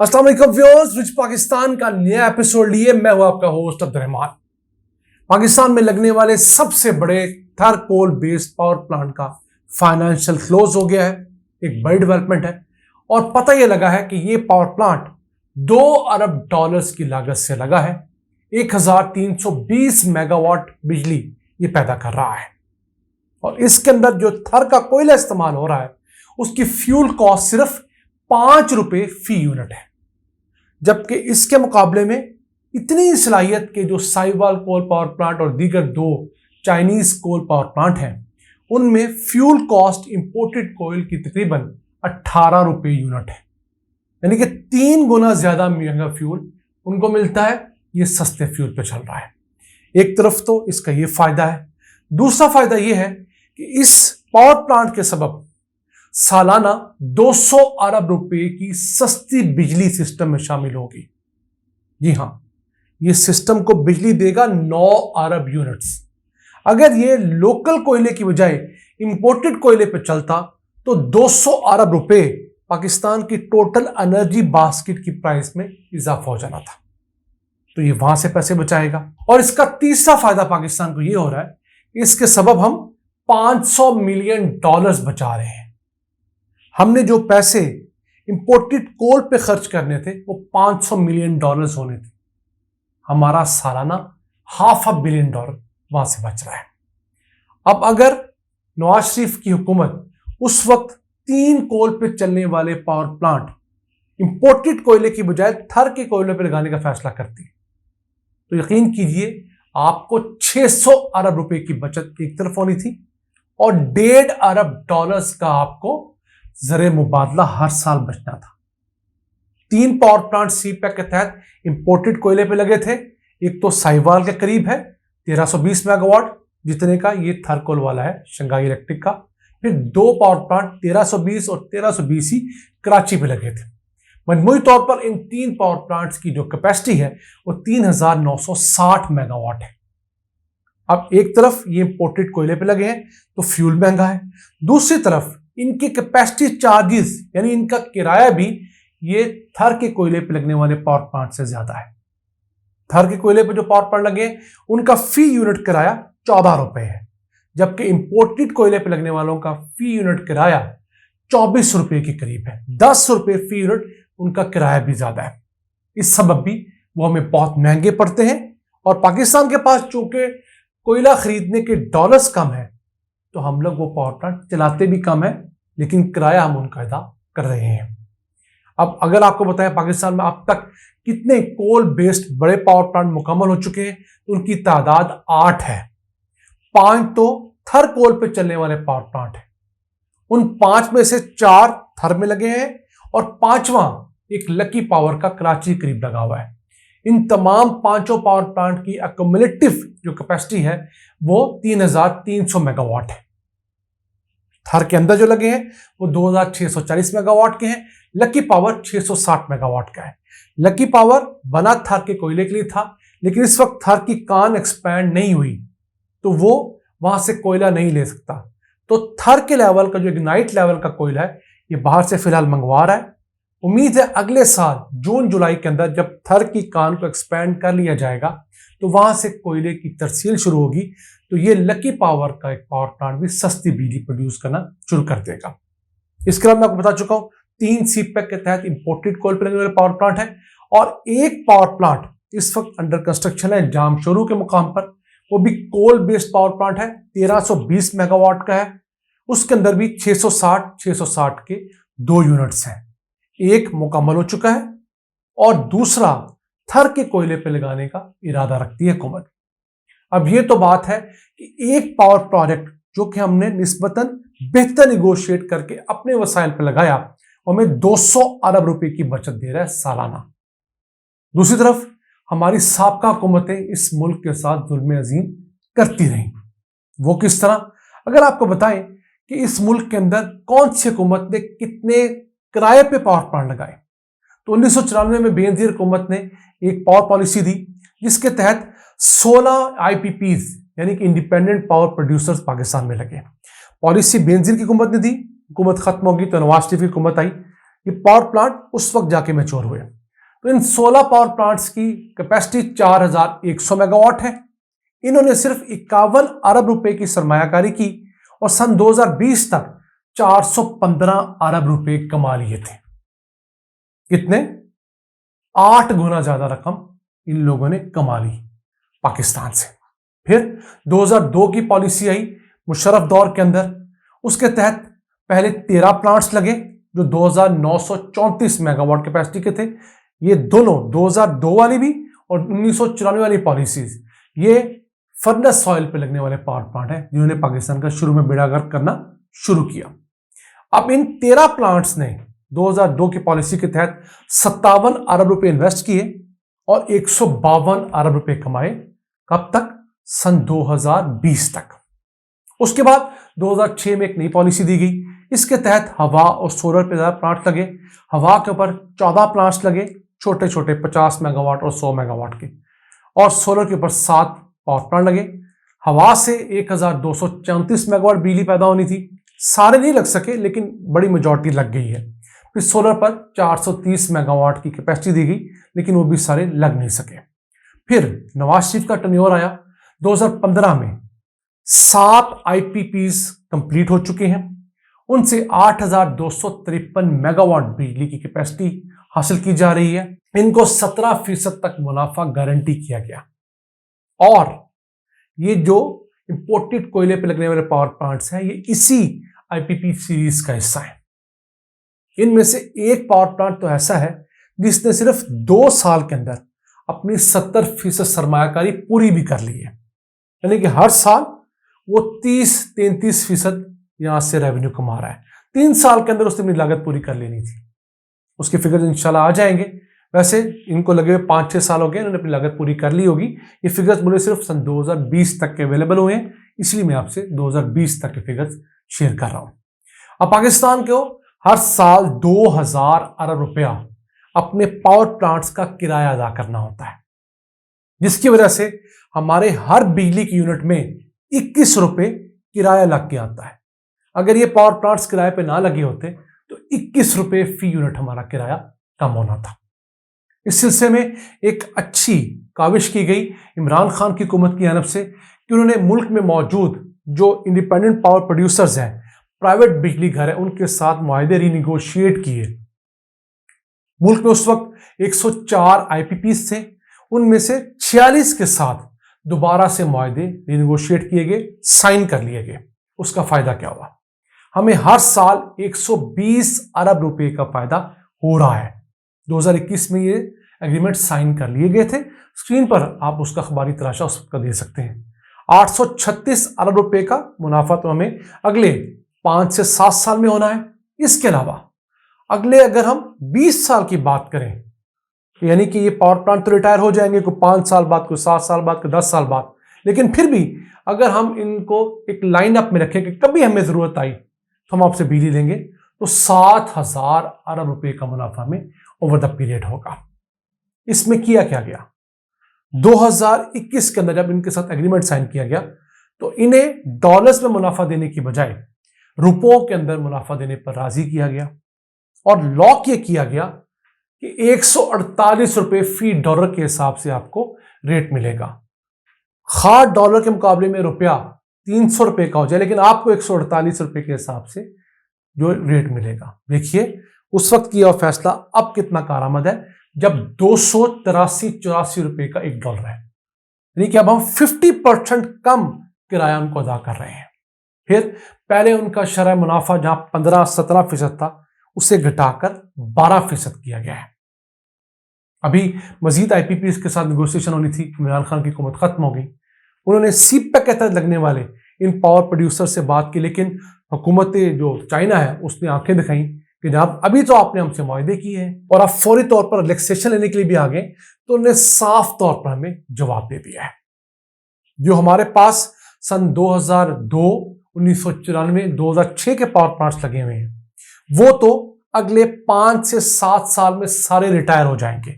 अस्सलाम वालेकुम viewers, rich Pakistan का नया एपिसोड लिए मैं हूं आपका होस्ट अब्दुल रहमान। पाकिस्तान में लगने वाले सबसे बड़े थर कोल बेस्ड पावर प्लांट का फाइनेंशियल क्लोज हो गया है। एक बड़ी डेवलपमेंट है और पता यह लगा है कि यह पावर प्लांट 2 अरब डॉलर्स की लागत से लगा है। 1320 मेगावाट बिजली ये पैदा कर रहा है और इसके अंदर जो थर का कोयला इस्तेमाल हो रहा है उसकी फ्यूल कॉस्ट सिर्फ 5 रुपए फी यूनिट है, जबकि इसके मुकाबले में इतनी सलाहियत के जो साहिवाल कोल पावर प्लांट और दीगर 2 चाइनीज कोल पावर प्लांट हैं उनमें फ्यूल कॉस्ट इंपोर्टेड कोयल की तकरीबन 18 रुपए यूनिट है, यानी कि 3 गुना ज्यादा महंगा फ्यूल उनको मिलता है। ये सस्ते फ्यूल पे चल रहा है। एक तरफ तो इसका ये फायदा है, दूसरा फायदा ये है कि इस पावर प्लांट के सबब सालाना 200 अरब रुपए की सस्ती बिजली सिस्टम में शामिल होगी। जी हां, यह सिस्टम को बिजली देगा 9 अरब यूनिट्स। अगर ये लोकल कोयले की बजाय इंपोर्टेड कोयले पर चलता तो 200 अरब रुपए पाकिस्तान की टोटल एनर्जी बास्केट की प्राइस में इजाफा हो जाना था, तो ये वहां से पैसे बचाएगा। और इसका तीसरा फायदा पाकिस्तान को यह हो रहा है कि इसके सबब हम 500 मिलियन डॉलर्स बचा रहे हैं। हमने जो पैसे इंपोर्टेड कोल पे खर्च करने थे वो 500 मिलियन डॉलर्स होने थे, हमारा सालाना $500 मिलियन वहां से बच रहा है। अब अगर नवाज शरीफ की हुकूमत उस वक्त 3 कोल पे चलने वाले पावर प्लांट इंपोर्टेड कोयले की बजाय थर के कोयले पे लगाने का फैसला करती तो यकीन कीजिए आपको 600 अरब रुपए की बचत एक तरफ होनी थी और 1.5 अरब डॉलर्स का आपको ज़र मुबादला हर साल बचना था। 3 पावर प्लांट सीपैक के तहत इंपोर्टेड कोयले पे लगे थे। एक तो साहिवाल के करीब है 1320 मेगावाट जितने का ये थर कोल वाला है शंघाई इलेक्ट्रिक का। फिर 2 पावर प्लांट 1320 और 1320 ही कराची पे लगे थे। मजमूई तौर पर इन 3 पावर प्लांट्स की जो कैपेसिटी है वो 3960 मेगावाट है। अब एक तरफ ये इंपोर्टेड कोयले पे लगे हैं तो फ्यूल महंगा है, दूसरी तरफ इनकी कैपेसिटी चार्जेस यानी इनका किराया भी ये थर के कोयले पे लगने वाले पावर प्लांट से ज्यादा है। थर के कोयले पे जो पावर प्लांट लगे उनका फी यूनिट किराया 14 रुपए है, जबकि इंपोर्टेड कोयले पे लगने वालों का फी यूनिट किराया 24 रुपए के करीब है। 10 रुपए फी यूनिट उनका किराया भी ज्यादा है। इस सबब भी वो हमें बहुत महंगे पड़ते हैं और पाकिस्तान के पास चूंकि कोयला खरीदने के डॉलर्स कम है तो हम लोग वो पावर प्लांट चलाते भी कम है, लेकिन किराया हम उनका अदा कर रहे हैं। अब अगर आपको बताएं पाकिस्तान में अब तक कितने कोल बेस्ड बड़े पावर प्लांट मुकम्मल हो चुके हैं तो उनकी तादाद 8 है। 5 तो थर कोल पे चलने वाले पावर प्लांट है। उन 5 में से 4 थर में लगे हैं और 5वां एक लकी पावर का कराची करीब लगा हुआ है। इन तमाम 5 पावर प्लांट की एक्यूमुलेटिव जो कैपेसिटी है वो 3300 मेगावाट है। थर के अंदर जो लगे हैं वो 2640 मेगावाट के हैं। लकी पावर 660 मेगावाट का है। लकी पावर बना थर के कोयले के लिए था, लेकिन इस वक्त थर की कान एक्सपैंड नहीं हुई तो वो वहां से कोयला नहीं ले सकता। तो थर के लेवल का जो इग्नाइट लेवल का कोयला है ये बाहर से फिलहाल मंगवा रहा है। उम्मीद है अगले साल जून जुलाई के अंदर जब थर की कान को एक्सपैंड कर लिया जाएगा तो वहां से कोयले की तरसील शुरू होगी तो ये लकी पावर का एक पावर प्लांट भी सस्ती बिजली प्रोड्यूस करना शुरू कर देगा। इसके अलावा मैं आपको बता चुका हूं 3 सीपैक के तहत इंपोर्टेड कोल पर लगने वाले पावर प्लांट है और एक पावर प्लांट इस वक्त अंडर कंस्ट्रक्शन है जामशोरू के मुकाम पर। वो भी कोल बेस्ड पावर प्लांट है, 1320 मेगावाट का है। उसके अंदर भी 660 के 2 यूनिट्स हैं। एक मुकम्मल हो चुका है और दूसरा थर के कोयले पे लगाने का इरादा रखती है हुकूमत। अब ये तो बात है कि एक पावर प्रोजेक्ट जो कि हमने निस्बतन बेहतर निगोशिएट करके अपने वसाइल पे लगाया और हमें 200 अरब रुपए की बचत दे रहा है सालाना। दूसरी तरफ हमारी साबका हुकूमतें इस मुल्क के साथ जुल्म अजीम करती रहीं। वो किस तरह? अगर आपको बताएं कि इस मुल्क के अंदर कौन सी हुकूमत ने कितने किराए पे पावर प्लांट लगाए तो 1994 में बेनजीर हुकूमत ने एक पावर पॉलिसी दी जिसके तहत 16 IPPs यानी कि इंडिपेंडेंट पावर प्रोड्यूसर्स पाकिस्तान में लगे। पॉलिसी बेनजीर की हुकूमत ने दी, हुकूमत खत्म होगी तो नवाज शरीफ की हुकूमत आई। ये पावर प्लांट उस वक्त जाके मैच्योर हुए। तो इन 16 पावर प्लांट्स की कैपेसिटी 4100 मेगावाट है। इन्होंने सिर्फ 51 अरब रुपए की सरमायाकारी की और सन 2020 तक 415 अरब रुपए कमा लिए थे। कितने? 8 गुना ज्यादा रकम इन लोगों ने कमा ली पाकिस्तान से। फिर 2002 की पॉलिसी आई मुशर्रफ दौर के अंदर। उसके तहत पहले 13 प्लांट्स लगे जो 2934 मेगावाट कैपेसिटी के थे। ये दोनों 2002 वाली भी और 1994 वाली पॉलिसीज, ये फर्नेस ऑयल पे लगने वाले पावर प्लांट है जिन्होंने पाकिस्तान का शुरू में बेड़ा गर्क करना शुरू किया। अब इन 13 प्लांट्स ने 2002 की पॉलिसी के तहत 57 अरब रुपए इन्वेस्ट किए और 152 अरब रुपए कमाए। कब तक? सन 2020 तक। उसके बाद 2006 में एक नई पॉलिसी दी गई। इसके तहत हवा और सोलर पे ज्यादा प्लांट लगे। हवा के ऊपर 14 प्लांट्स लगे, छोटे छोटे 50 मेगावाट और 100 मेगावाट के, और सोलर के ऊपर 7 पावर प्लांट लगे। हवा से 1234 मेगावाट बिजली पैदा होनी थी। सारे नहीं लग सके लेकिन बड़ी मेजॉरिटी लग गई है। फिर सोलर पर 430 मेगावाट की कैपेसिटी दी गई लेकिन वो भी सारे लग नहीं सके। फिर नवाज शरीफ का टर्नओवर आया। 2015 में 7 आईपीपीज कंप्लीट हो चुके हैं। उनसे 8253 मेगावाट बिजली की कैपेसिटी हासिल की जा रही है। इनको 17% तक मुनाफा गारंटी किया गया। और ये जो इंपोर्टेड कोयले पे लगने वाले पावर प्लांट्स हैं, ये इसी आईपीपी सीरीज का हिस्सा है। इनमें से एक पावर प्लांट तो ऐसा है जिसने सिर्फ 2 साल के अंदर अपनी 70% सरमायाकारी पूरी भी कर ली है। यानी कि हर साल वो 30-33% यहां से रेवेन्यू कमा रहा है। 3 साल के अंदर उसने अपनी लागत पूरी कर लेनी थी। उसके फिगर्स इंशाल्लाह आ जाएंगे। वैसे इनको लगे हुए 5-6 साल हो गए, इन्होंने अपनी लागत पूरी कर ली होगी। ये फिगर्स मुझे सिर्फ सन 2020 तक के अवेलेबल हुए हैं, इसलिए मैं आपसे 2020 तक के फिगर्स शेयर कर रहा हूं। अब पाकिस्तान को हर साल 2000 अरब रुपया अपने पावर प्लांट्स का किराया अदा करना होता है, जिसकी वजह से हमारे हर बिजली की यूनिट में 21 रुपए किराया लग के आता है। अगर ये पावर प्लांट्स किराए पे ना लगे होते तो 21 रुपए फी यूनिट हमारा किराया कम होना था। इस सिलसिले में एक अच्छी काविश की गई इमरान खान की हुकूमत की जानब से कि उन्होंने मुल्क में मौजूद जो इंडिपेंडेंट पावर प्रोड्यूसर्स हैं, प्राइवेट बिजली घर है, उनके साथ मुआहदे रीनिगोशिएट किए। मुल्क में उस वक्त 104 आईपीपीज थे, उनमें से 46 के साथ दोबारा से मुआहदे रीनिगोशिएट किए गए, साइन कर लिए गए। उसका फायदा क्या हुआ? हमें हर साल 120 अरब रुपए का फायदा हो रहा है। 2021 में ये एग्रीमेंट साइन कर लिए गए थे। स्क्रीन पर आप उसका अखबारी तराशा उस वक्त का दे सकते हैं। 836 अरब रुपए का मुनाफा तो हमें अगले 5 से 7 साल में होना है। इसके अलावा अगले अगर हम 20 साल की बात करें, यानी कि ये पावर प्लांट तो रिटायर हो जाएंगे कोई 5 साल बाद, कोई 7 साल बाद, कोई 10 साल बाद, लेकिन फिर भी अगर हम इनको एक लाइनअप में रखें कि कभी हमें जरूरत आई तो हम आपसे बिजली लेंगे, तो 7000 अरब रुपए का मुनाफा में ओवर द पीरियड होगा। इसमें किया क्या गया? 2021 के अंदर जब इनके साथ एग्रीमेंट साइन किया गया तो इन्हें डॉलर्स में मुनाफा देने की बजाय रुपयों के अंदर मुनाफा देने पर राजी किया गया और लॉक ये किया गया कि 148 रुपए फी डॉलर के हिसाब से आपको रेट मिलेगा। खास डॉलर के मुकाबले में रुपया 300 रुपए का हो जाए, लेकिन आपको 148 रुपए के हिसाब से जो रेट मिलेगा। देखिए उस वक्त किया फैसला अब कितना कारामद है, जब 283-84 रुपए का $1 है, यानी कि अब हम 50% कम किराया उनको अदा कर रहे हैं। फिर पहले उनका शरह मुनाफा जहां 15-17% था, उसे घटाकर 12% किया गया है। अभी मजीद आईपीपी के साथ नेगोशिएशन होनी थी, इमरान खान की हुकूमत खत्म हो गई। उन्होंने सीपैक के तहत लगने वाले इन पावर प्रोड्यूसर से बात की, लेकिन हुकूमत जो चाइना है उसने आंखें दिखाई कि जनाब अभी तो आपने हमसे मुआहदे किए हैं और आप फौरी तौर पर रिलैक्सेशन लेने के लिए भी आ गए, तो उन्होंने साफ तौर पर हमें जवाब दे दिया है। जो हमारे पास सन 2002, 1994, 2006 के पावर प्लांट्स लगे हुए हैं, वो तो अगले 5 से 7 साल में सारे रिटायर हो जाएंगे।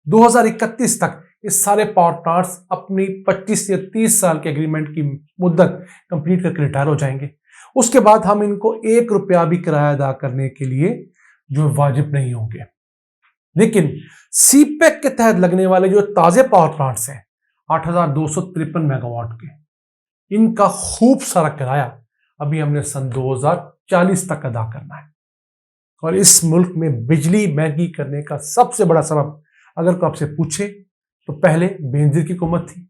2031 तक ये सारे पावर प्लांट्स अपनी 25 या 30 साल के एग्रीमेंट की मुद्दत कंप्लीट करके रिटायर हो जाएंगे। उसके बाद हम इनको 1 रुपया भी किराया अदा करने के लिए जो वाजिब नहीं होंगे। लेकिन सीपेक के तहत लगने वाले जो ताजे पावर प्लांट्स हैं 8,253 मेगावाट के, इनका खूब सारा किराया अभी हमने सन 2040 तक अदा करना है। और इस मुल्क में बिजली महंगी करने का सबसे बड़ा सबब अगर कोई आपसे पूछे तो पहले बेनजीर की हुकूमत थी,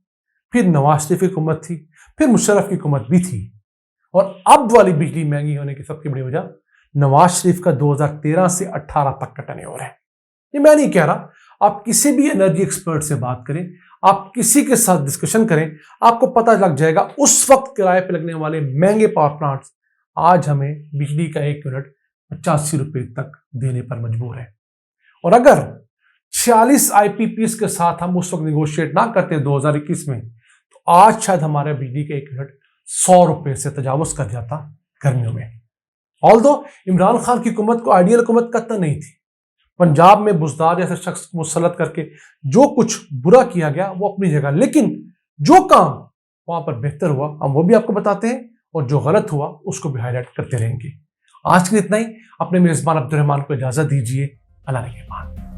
फिर नवाज शरीफ की हुकूमत थी, फिर मुशर्रफ की हुकूमत भी थी। और अब वाली बिजली महंगी होने की सबसे बड़ी वजह नवाज शरीफ का 2013 से 18 तक का टेन्योर है। ये मैं नहीं कह रहा, आप किसी भी एनर्जी एक्सपर्ट से बात करें, आप किसी के साथ डिस्कशन करें, आपको पता लग जाएगा उस वक्त किराए पे लगने वाले महंगे पावर प्लांट्स आज हमें बिजली का 1 यूनिट 85 रुपए तक देने पर मजबूर है। और अगर 46 आईपीपीएस के साथ हम उस वक्त निगोशिएट ना करते 2021 में, तो आज शायद हमारे बिजली का 1 यूनिट 100 रुपए से तजावुज कर जाता गर्मियों में। ऑल्दो इमरान खान की हुकूमत को आइडियल हुकूमत कहता नहीं थी। पंजाब में बुजदार जैसे शख्स को मुसल्लत करके जो कुछ बुरा किया गया वो अपनी जगह, लेकिन जो काम वहां पर बेहतर हुआ हम वो भी आपको बताते हैं, और जो गलत हुआ उसको भी हाईलाइट करते रहेंगे। आज के लिए इतना ही। अपने मेजबान अब्दुल रहमान को इजाजत दीजिए। अल्लाह के बाद।